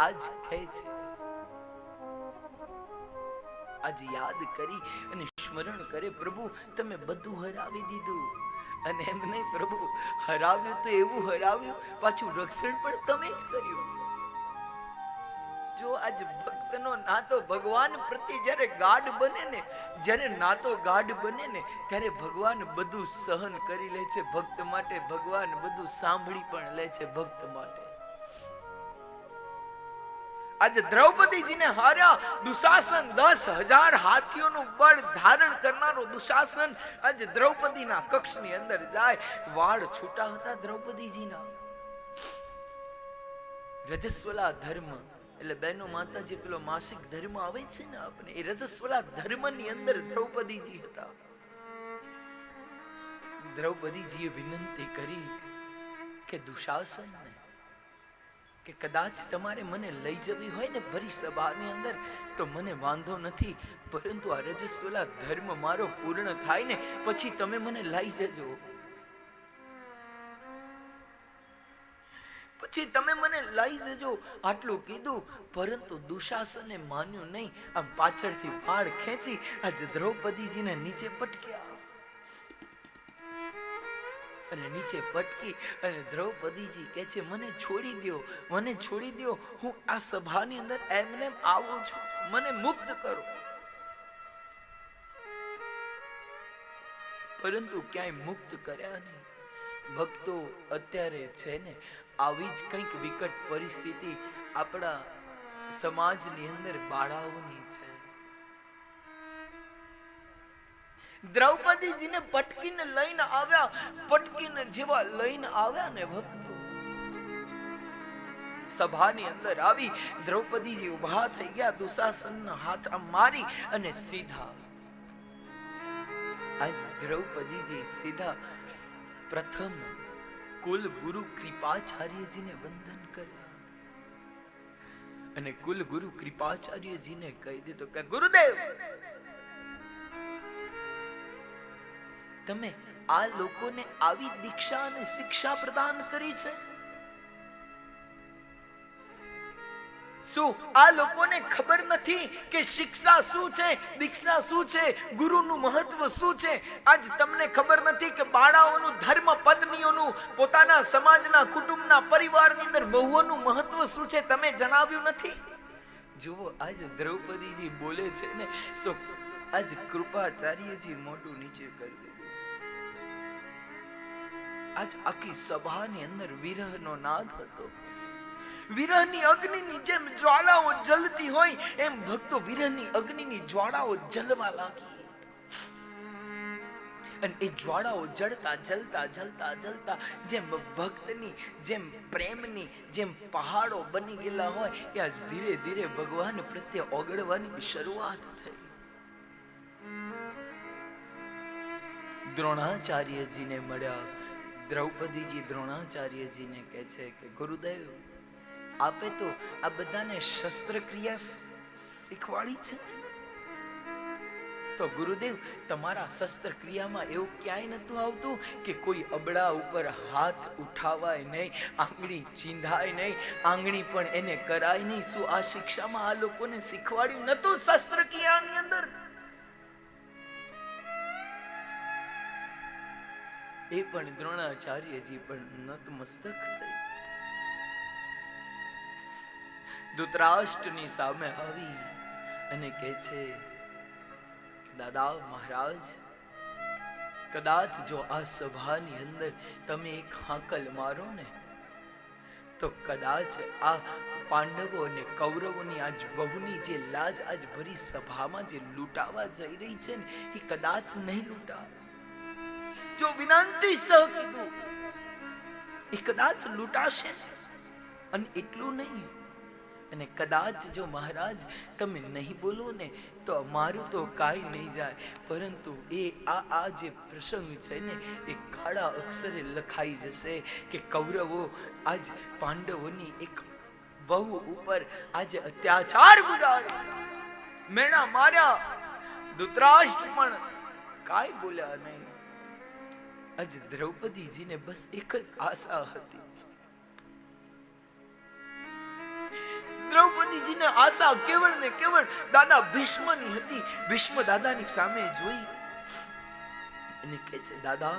આજ ખેંચ, આજ યાદ કરી અને સ્મરણ કરે, પ્રભુ તમે બધું હરાવી દીધું. અને એમ નહીં, પ્રભુ હરાવ્યું તો એવું હરાવ્યું, પાછું રક્ષણ પણ તમે જ કર્યું. જો આજ ભક્તનો નાતો ભગવાન પ્રત્યે જ્યારે ગાઢ બને ને, જ્યારે નાતો ગાઢ બને ને, ત્યારે ભગવાન બધું સહન કરી લે છે ભક્ત માટે. ભગવાન બધું સાંભળી પણ લે છે ભક્ત માટે. આજે દ્રૌપદીજીને હાર્યા દુશાસન, 10,000 હાથીઓનું બળ ધારણ કરનારો દુશાસન આજે દ્રૌપદીના કક્ષની અંદર જાય. વાળ છૂટા હતા દ્રૌપદીજીના. રજસ્વલા ધર્મ એટલે બહેનો માતાજી પેલો માસિક ધર્મ આવે છે ને આપણે, એ રજસ્વલા ધર્મની અંદર દ્રૌપદીજી હતા. દ્રૌપદીજીએ વિનંતી કરી કે દુશાસન કે કદાચ તમારે મને લઈ જવી હોય ને ભરી સભાની અંદર તો મને વાંધો નથી, પરંતુ આ રજસ્વલા ધર્મ મારો પૂર્ણ થાય ને પછી તમે મને લઈ જજો, પછી તમે મને લઈ જજો. આટલું કીધું, પરંતુ દુશાસને માન્યું નહીં. આમ પાછળથી વાળ ખેંચી આજે દ્રૌપદીજીને નીચે પટક્યા. અને નીચે પટકી અને દ્રૌપદીજી કહે છે, મને છોડી દો, મને છોડી દો, હું આ સભાની અંદર એમને આવું છું, મને મુક્ત કરો. પરંતુ ક્યાંય મુક્ત કર્યા નહીં. ભક્તો, અત્યારે છે ને આવી જ કંઈક વિકટ પરિસ્થિતિ આપણા સમાજની અંદર બાળાઓની છે. દ્રૌપદીજીને પટકીને લઈને આવ્યા, પટકીને જેવા લઈને આવ્યા ને ભક્તો, સભાની અંદર આવી દ્રૌપદીજી ઉભા થઈ ગયા, દુશાસનના હાથ મારી અને સીધા આજ દ્રૌપદીજી સીધા પ્રથમ કુલ ગુરુ કૃપાચાર્યજીને વંદન કર્યા. અને કુલ ગુરુ કૃપાચાર્યજીને કહી દીધું કે ગુરુદેવ, તમે આ લોકોને આવી દીક્ષા અને શિક્ષા પ્રદાન કરી છે. શું આ લોકોને ખબર નથી કે શિક્ષા શું છે, દીક્ષા શું છે, ગુરુનું મહત્વ શું છે? આજ તમને ખબર નથી કે બાળાઓનું, ધર્મ પત્નીઓનું, પોતાના સમાજના, કુટુંબના, પરિવારની અંદર વહુઓનું મહત્વ શું છે તમે જણાવ્યું નથી? જુઓ, આજ દ્રૌપદીજી બોલે છે ને તો આજ કૃપાચાર્યજી મોઢું નીચે કરી દીધું. આજ આખી સભાની અંદર વિરહનો નાદ હતો. વિરહની અગ્નિની જેમ જ્વાળાઓ જલતી હોય એમ ભક્તો વિરહની અગ્નિની જ્વાળાઓ જલવા લાગી. અને એ જ્વાળાઓ જળતા જલતા જલતા જલતા જેમ ભક્તની, જેમ પ્રેમની, જેમ પહાડો બની ગયેલા હોય એ આજ ધીરે ધીરે ભગવાન પ્રત્યે ઓગળવાની શરૂઆત થઈ. દ્રોણાચાર્યજીને મળ્યા. દ્રૌપદીજી દ્રોણાચાર્યજીને કહે છે કે ગુરુદેવ, આપે તો આ બધાને શસ્ત્રક્રિયા શીખવાડી છે, તો ગુરુદેવ તમારા શસ્ત્રક્રિયામાં એવું ક્યાંય નતું આવતું કે કોઈ અબડા ઉપર હાથ ઉઠાવાય નહીં, આંગળી ચીંધાય નહીં, આંગળી પણ એને કરાય નહીં? શું આ શિક્ષામાં આ લોકોને શીખવાડ્યું નતું શસ્ત્રક્રિયાની અંદર? એ પણ દ્રોણાચાર્યજી પણ નતમસ્તક થઈ. ધૃતરાષ્ટ્રની સામે આવી અને કહે છે, દાદા મહારાજ, કદાચ જો આ સભાની અંદર તમે એક હાંકલ મારો ને તો કદાચ આ પાંડવો અને કૌરવોની આજ બહુની જે લાજ આજ ભરી સભામાં જે લૂંટાવા જઈ રહી છે ને એ કદાચ નહીં લૂંટાવે. જો વિનંતી સહ કીધું એ કદાચ લૂંટાશે. અને એટલું નહીં, અને કદાચ જો મહારાજ તમે નહીં બોલો ને તો અમારું તો કાંઈ નહીં જાય, પરંતુ એ આ જે પ્રસંગ છે ને એ કાળા અક્ષરે લખાઈ જશે કે કૌરવો આજ પાંડવોની એક બહુ ઉપર આજે અત્યાચાર ગુજાર્યો, મેણા માર્યા. ધૃતરાષ્ટ્ર પણ કાંઈ બોલ્યા નહીં. આજ દ્રૌપદીજીને બસ એક જ આશા હતી, દ્રૌપદીજીને આશા કેવળ ને કેવળ દાદા ભીષ્મની હતી. ભીષ્મ દાદાની સામે જોઈ અને કહે છે, દાદા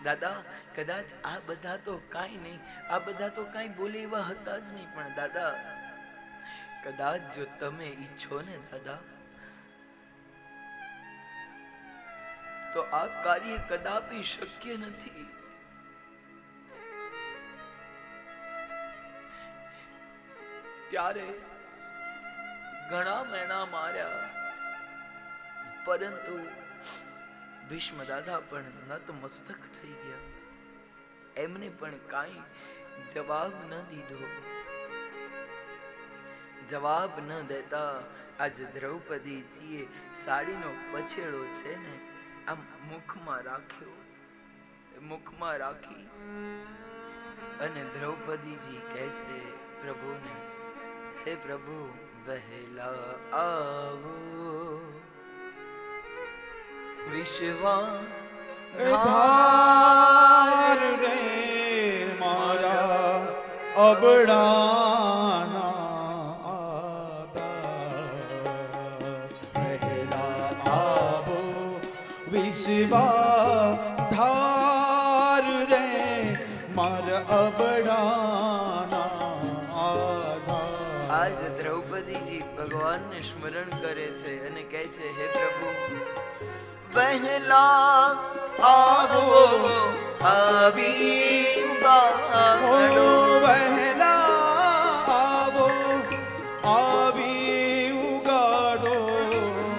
દાદા કદાચ આ બધા તો કાંઈ નહીં, આ બધા તો કાંઈ બોલે એવા હતા જ નહીં, પણ દાદા કદાચ જો તમે ઈચ્છો ને દાદા તો આ કાર્ય કદાપી શક્ય નથી. ત્યારે ઘણા મહિના માર્યા, પરંતુ ભીષ્મ દાદા પણ નતમસ્તક થઈ ગયા. એમને પણ કાંઈ જવાબ ન દીધો. જવાબ ન દેતા આજ દ્રૌપદીજીએ સાડીનો પછેડો છે ને આમ મુખમાં રાખ્યો. મુખમાં રાખી અને દ્રૌપદીજી કહે છે પ્રભુને, હે પ્રભુ વહેલા આવો, વિશ્વાધાર રે મારા અબડાના વહેલા આવો, વિશ્વાધાર રે મારા અબડાના આધાર. આજ દ્રૌપદીજી ભગવાનને સ્મરણ કરે છે અને કહે છે, હે પ્રભુ વહેલા આવો, આવી ઉગાડો, વહેલા આવો, આવી ઉગાડો,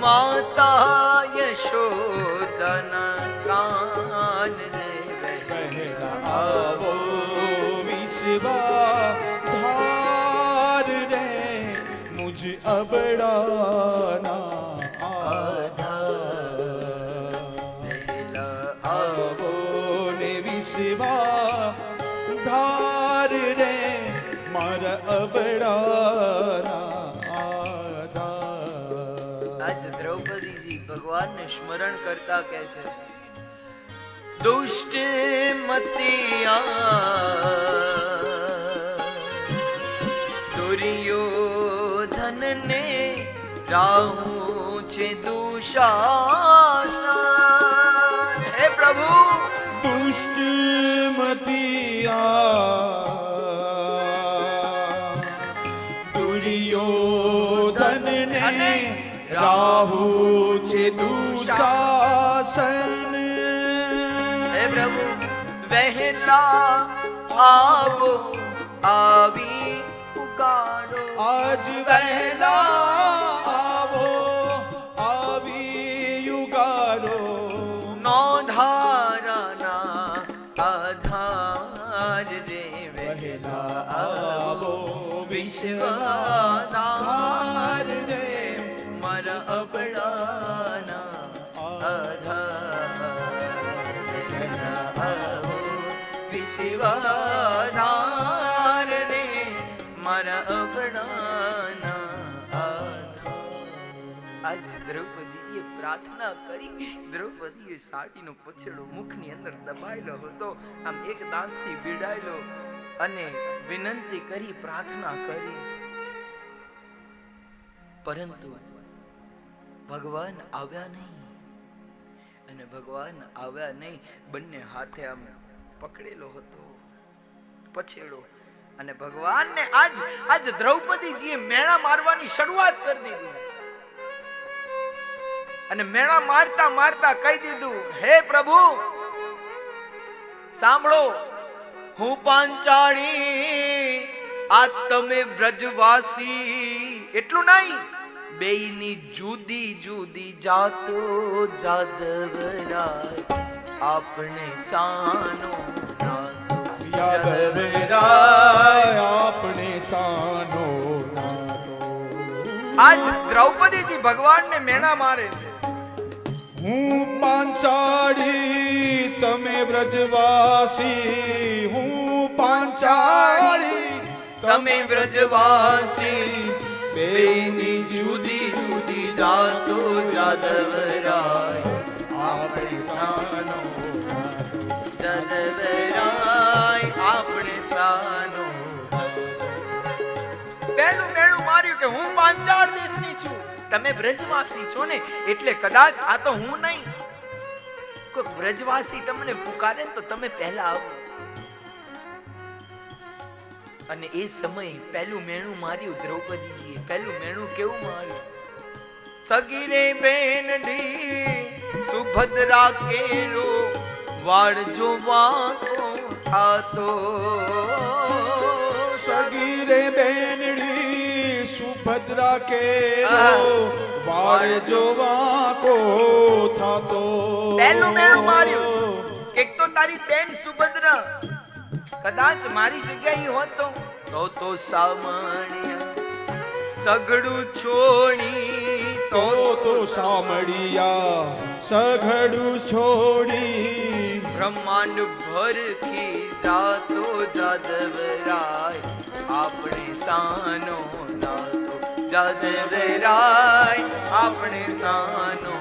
માતા યશોદના કાન ને વહેલા આવો, વિશ્વાધાર રે મુझ અબડાના ધાર રે મારા અબડાના આધાર. આજ દ્રૌપદીજી ભગવાનને સ્મરણ કરતા કહે છે, દુષ્ટ મતિયા દુર્યોધનને રાહુ છે દુશાસન. હે પ્રભુ દુષ્ટ મતિયા દુર્યોધનને રાહુ છે દુશાસન. હે પ્રભુ વહેલા આવો, આવી ઉગાડો, આજ વહેલા આવો, આવી ઉગાડો, નો ધારાના આધાર રે વહેલા આવો, વિશ્વાધાર રે મારા અબડાના આધાર. વહેલા આવો, વિશ્વાધાર રે મારા અબડાના આધાર. આજે દ્રૌપદીએ પ્રાર્થના કરી. દ્રૌપદીએ સાડીનો પછેડો મુખની અંદર દબાયેલો હતો, આમ એક દાંતથી ભીડાયેલો, અને વિનંતી કરી, પ્રાર્થના કરી, પરંતુ ભગવાન આવ્યા નહીં. અને ભગવાન આવ્યા નહીં, બંને હાથે આમ પકડેલો હતો પછેડો, અને ભગવાનને આજ દ્રૌપદીજીએ મેણા મારવાની શરૂઆત કરી દીધી. અને મેણા મારતા મારતા કહી દીધું, હે પ્રભુ સાંભળો, હું પાંચાળી, આ તમે બ્રજવાસી. એટલું નહીં, બેયની જુદી જુદી જાતો જાદવરાય, આપણે સાનો નાતો યાદવરાય, આપણે સાનો નાતો. આજ દ્રૌપદીજી ભગવાનને મેણા મારે છે. હું પાંચાળી, તમે બ્રજવાસી. હું પાંચાળી, તમે બ્રજવાસી, બેયની જુદી જુદી જાતો જાદવરાય, આપણે સાનો જાદવરાય, આપણે સાનો. પહેલું પહેલું મેણું માર્યું કે હું પાંચાળ દેશની છું, તમે બ્રજવાસી છો ને, એટલે કદાચ આ તો હું નહીં, કોઈ બ્રજવાસી તમને પુકારે તો તમે પહેલા આવો. અને એ સમય પહેલું મેણું માર્યું દ્રૌપદીજીએ. પહેલું મેણું કેવું માર્યું? સગીરે બેનડી સુભદ્રા કેરો વાળ જોવાનો થાતો. સગીરે બેનડી સુભદ્રા કેરો વાળ જોવા કો થાતો. પહેલું મેણું માર્યું. એક તો તારી બેન સુભદ્રા કદાચ મારી જગ્યાએ હોત તો સામણિયા સગડું છોડી તો સામળિયા સઘડું છોડી બ્રહ્માંડ ભરખી જાતો જાદવરાય આપણે સાનો નાતો જાદવરાય આપણે સાનો.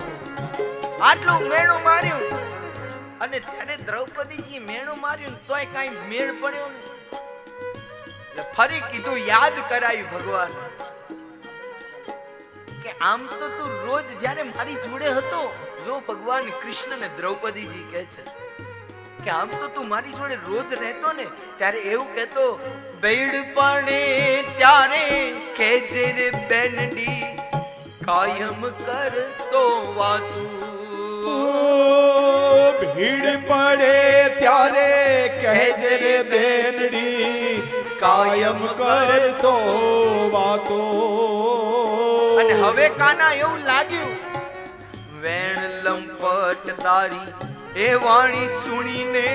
આટલું મેણું માર્યું અને ત્યારે દ્રૌપદીજી મેણું માર્યું તોય કાંઈ મેળ પડ્યો નહીં. ફરી કીધું, યાદ કરાયું ભગવાન કે આમ તો તું રોજ જ્યારે મારી જોડે હતો, જો ભગવાન કૃષ્ણ ને દ્રૌપદીજી કહે છે કે આમ તો તું મારી જોડે રોજ રહેતો ને, ત્યારે એવું કહેતો, બેડ પડે ત્યારે કહેજે રે બેનડી કાયમ કરતો વાતું. ભીડ પડે ત્યારે કહેજે રે બેનડી કાયમ કરતો વાતો. અને હવે કાના એવું લાગ્યું, વેણ લંપટ તારી એ વાણી સુણીને,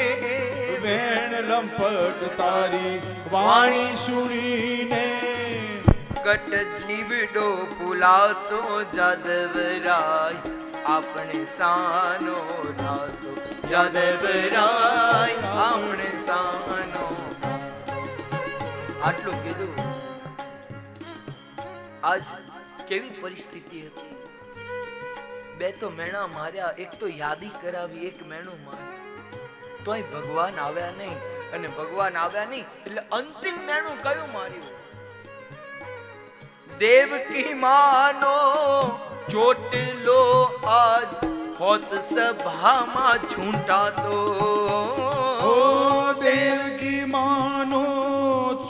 વેણ લંપટ તારી વાણી સુણીને કટ જીવડો ફૂલાતો જાદવરાય આપણે સાનો નાતો જાદવરાય આપણે સાનો. આટલું કીધું. આજ કેવી પરિસ્થિતિ હતી? બે તો મેણા માર્યા, એક તો યાદી કરાવી, એક મેણું માર્યું, તોય ભગવાન આવ્યા નહીં. અને ભગવાન આવ્યા નહીં એટલે અંતિમ મેણું કયું માર્યું? દેવકી માનો ચોટલો આજ હોત સભામાં ઝૂંટાતો. ઓ દેવકી માનો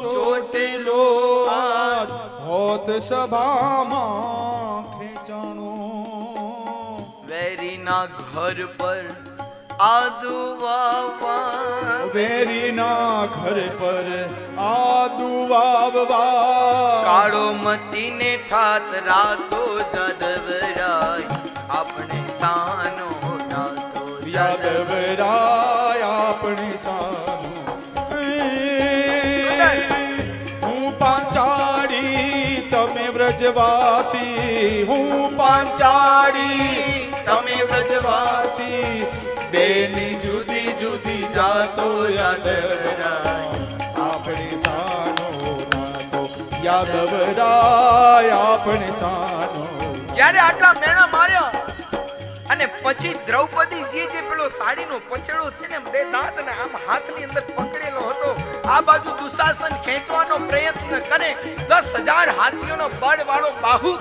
ચોટલો આજ હોત સભામાં ખેંચાણો. વેરીના ઘર પર આદુ વાવવા, વેરીના ઘર પર આદુ વાવવા કાળો મતીને ઠાત રાતો જાદવરાય આપણે સાનો નાતો યાદવરાય આપણે સાનો. હું પાંચાળી તમે વ્રજવાસી, હું પાંચાળી તમે વ્રજવાસી, બેની જુદી જુદી જાતો યાદવરાય આપણે સાનો નાતો યાદવરાય આપણે સાનો. જ્યારે આટલા મેણા માર્યા અને પછી દ્રૌપદીજી જે પેલો સાડીનો પછેડો છે ને, બે દાંત ને આમ હાથની અંદર પકડેલો હતો, આ બાજુ દુશાસન ખેંચવાનો પ્રયત્ન કરે, 10,000 હાથીઓનો બળ વાળો બાહુ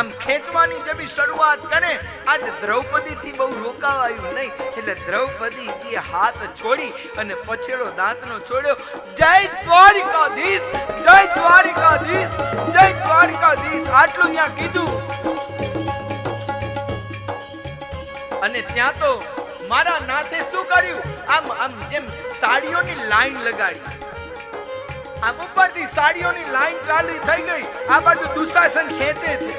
આમ ખેંચવાની જેવી શરૂઆત કરે. આજ દ્રૌપદીથી બહુ રોકાવાયું નહીં એટલે દ્રૌપદીજી હાથ છોડી અને પછેડો દાંતનો છોડ્યો. જય દ્વારિકાધીશ, જય દ્વારિકાધીશ, જય દ્વારિકાધીશ આટલું ત્યાં કીધું. અને ત્યાં તો મારા નાથે શું કર્યું? આમ જેમ સાડીઓની લાઈન લગાડી, આમ ઉપરથી સાડીઓની લાઈન ચાલી થઈ ગઈ. આ બાજુ દુશાસન ખેંચે છે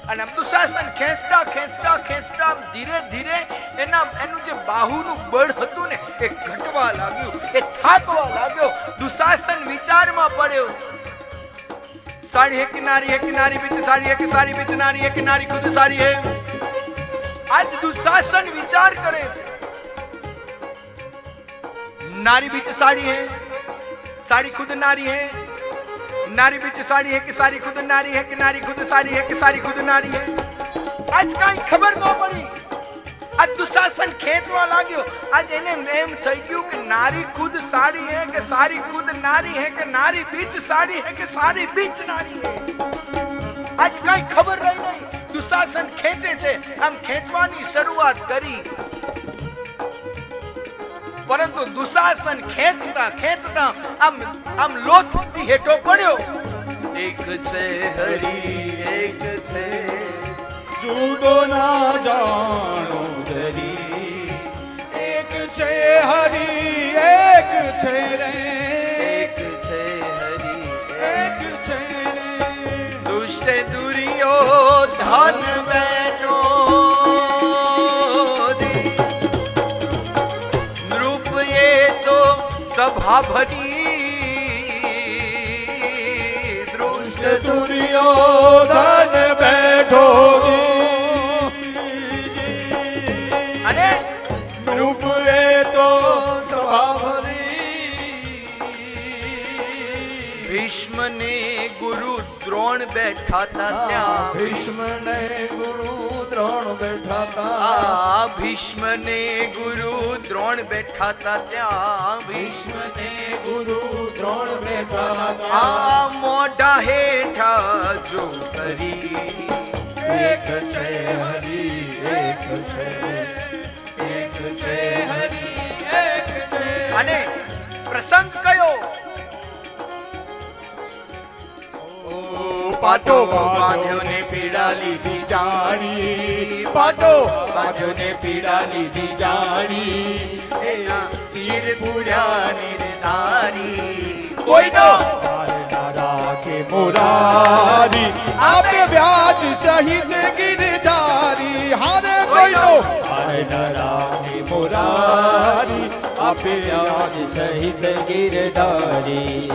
અને આમ દુશાસન ખેંચતા ખેંચતા ખેંચતા ધીરે ધીરે એનું જે બાહુનું બળ હતું ને એ ઘટવા લાગ્યું, એ થાકવા લાગ્યો. દુશાસન વિચારમાં પડ્યો, સાડી હે કિનારી હે કિનારી બીચ સાડી હે કે સાડી બીચ નારી હે કિનારી ખુદ સાડી હે. આજ દુશાસન વિચાર કરે છે, नारी बीच साड़ी है, साड़ी खुद नारी है, नारी बीच साड़ी है कि साड़ी खुद नारी है कि नारी खुद साड़ी है कि साड़ी खुद नारी है. आज कहीं खबर न पड़ी આ દુશાસન ખેંચવા લાગ્યો. આજ એને એમ થઈ ગયું કે નારી ખુદ સાડી હે કે સારી ખુદ નારી હે કે નારી બીચ સાડી હે કે સારી બીચ નારી હે. આજ કઈ ખબર રહી નહીં. દુશાસન ખેંચે છે, આમ ખેંચવાની શરૂઆત કરી, પરંતુ દુશાસન ખેંચતા ખેંચતા આમ લોથથી હેઠો પડ્યો. એક છે હરી એક છે જુદો ના જાણો ધરી, એક છે હરી એક છે રે, એક છે હરી એક છે રે. દુષ્ટ દુર્યોધન બેનો નૃપ એ તો સભા ભરી, દુષ્ટ દુર્યોધન બેઠો અને નૃપ એ તો સભા ભરી. ભીષ્મ ને ગુરુ દ્રોણ બેઠા તા ત્યાં. ભીષ્મ ને ગુરુ દ્રોણ બેઠા તા, ભીષ્મ ને ગુરુ દ્રોણ બેઠા તા ત્યાં. ભીષ્મ ને ગુરુ દ્રોણ બેઠા તા. મોઢા હેઠા જો કરી, એક છે હરી એક છે, એક છે હરી એક છે. અને પ્રસંગ કયો? પાટો બાંધ્યો ને પીડા લીધી જાણી, પાટો બાંધ્યો ને પીડા લીધી જાણી. એના ચીર પૂર્યાની રે સારી, કોઈનો ભાર ના રાખે મોરારી, આપે વ્યાજ સહિત ગિરધારી. હારે કોઈનો ભાર ના રાખે મોરારી, આપે વ્યાજ સહિત ગિરધારી.